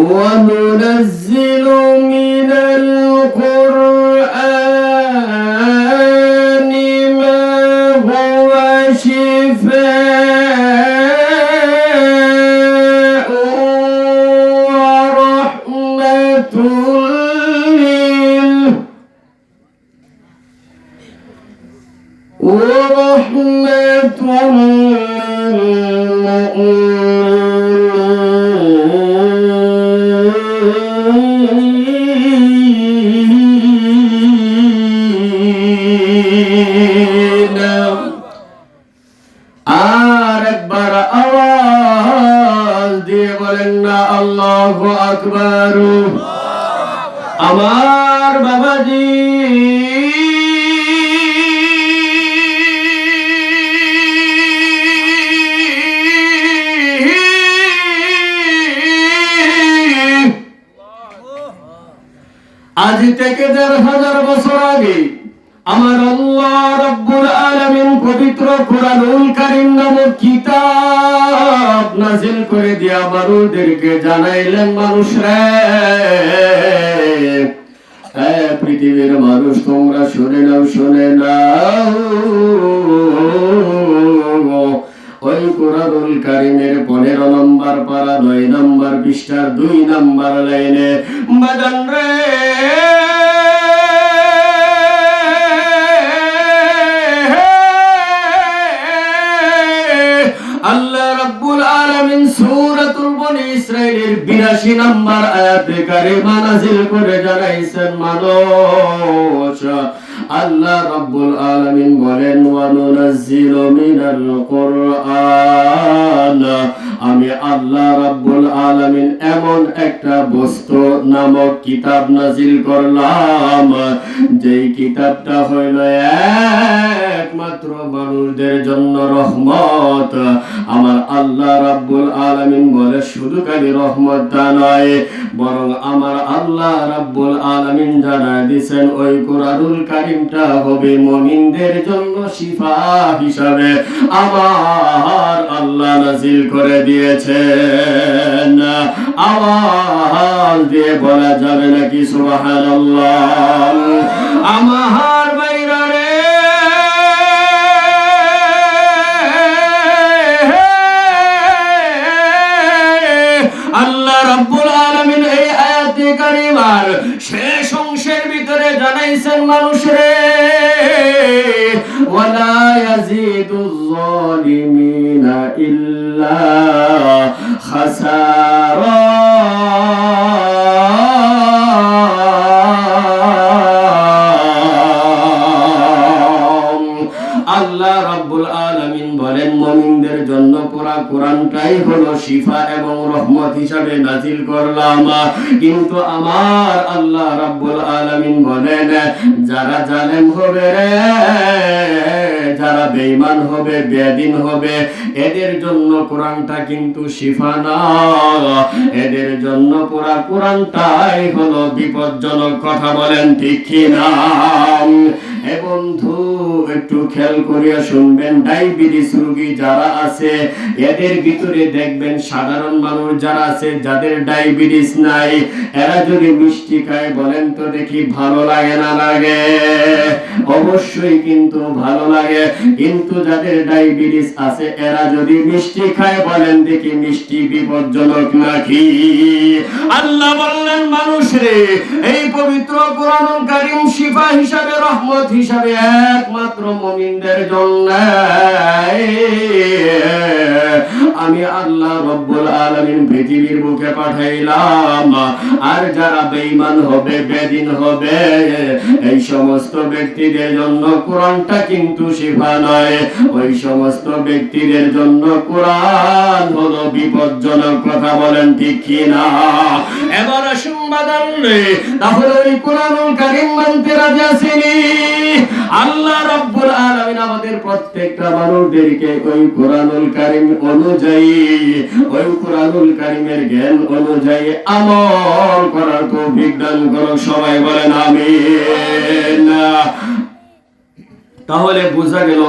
وننزل من القرآن ما هو شفاء ورحمة للمؤمنين আর একবার আওয়াজ দিয়ে বলেন না আল্লাহু আকবার। আমার বাবাজি আজ থেকে ১,৫০০ বছর আগে আমার আল্লাহ রাব্বুল আলামিন পবিত্র কুরআনুল কারীম নামক কিতাব নাযিল করে দিয়া মানুষদেরকে জানাইলেন, মানুষরা পৃথিবীর মানুষ তোমরা শুনে নাও ওই কুরআনুল কারীমের ১৫ নম্বর পারা ৯ নম্বর পৃষ্ঠার ২ নম্বর লাইনে বাজান রে আল্লাহ রাব্বুল আলামিন সূরাতুল বনী ইসরাঈলের ৮২ নম্বর আয়াতে কারিমা নাযিল করে জানাইছেন, মানুষ আল্লাহ রাব্বুল আলামিন বলেন ওয়া নুনাজ্জিলু মিনাল কুরআন, আমি আল্লাহ রাব্বুল আলামিন এমন একটা বস্তু নামক কিতাব নাযিল করলাম যেই কিতাবটা হইল একমাত্র মানুষদের জন্য রহমত। আমার আল্লাহ রাব্বুল আলামিন বলে শুধু খালি রহমত তা নয়, বরং আমার আল্লাহ রাব্বুল আলামিন জানায় দিয়েছেন ওই কুরআনুল কারীমটা হবে মুমিনদের জন্য শিফা হিসাবে আমার আল্লাহ নাযিল করে দিয়েছেন। আওয়াজ দিয়ে বলা যাবে নাকি সুবহানাল্লাহ? আমার ভাইরা রে আল্লাহ রাব্বুল আলামিন এই আয়াতে কারিমার শেষ অংশের ভিতরে জানাইছেন, মানুষ রে ওয়ালা ইয়াজিদুজ যালিমিনা ইল্লা খাসারা। আল্লাহ রাব্বুল আলামিন বলেন মুমিনদের জন্য পুরা কোরআনটাই হলো শিফা এবং রহমত হিসাবে নাযিল করলাম, কিন্তু আমার আল্লাহ রাব্বুল আলামিন বলেন যারা জালেম হবে রে, যারা বেঈমান হবে, বেদিন হবে, এদের জন্য কোরআনটা কিন্তু শিফা না, এদের জন্য পুরা কোরআনটাই হলো বিপজ্জনক। কথা বলেন ঠিক কি না? এ বন্ধু একটু খেয়াল করিয়া শুনবেন, ডায়াবেটিস রোগী যারা আছে এদের ভিতরে দেখবেন সাধারণ মানুষ যারা আছে যাদের ডায়াবেটিস নাই, এরা যদি মিষ্টি খায় বলেন তো দেখি ভালো লাগে না লাগে? অবশ্যই কিন্তু ভালো লাগে, কিন্তু যাদের ডায়াবেটিস আছে এরা যদি মিষ্টি খায় বলেন দেখি মিষ্টি বিপজ্জনক নাকি? আল্লাহ বললেন মানুষ রে এই পবিত্র কুরআনুল কারীম শিফা হিসাবে রহমত হিসাবে একমাত্র মুমিনদের জন্য আমি আল্লাহ রাব্বুল আলামিন পৃথিবীর বুকে পাঠাইলাম। আর যারা বেঈমান হবে, বেদিন হবে, এই সমস্ত ব্যক্তিদের জন্য কোরআনটা কিন্তু শিফা নয়, ওই সমস্ত ব্যক্তিদের জন্য কোরআন হলো বিপজ্জনক। কথা বলেন ঠিক কি না? এবার আসুন বাদান রে, তাহলে ওই কোরআনুল কারীম মানতে রাজি আছেন? আমাদের প্রত্যেকটা মানুষদেরকে ওই কোরআনুল কারীম অনুযায়ী, ওই কোরআনুল কারীমের জ্ঞান অনুযায়ী আমল করার তৌফিক দান করো। সবাই বলেন আমিন। তাহলে বোঝা গেল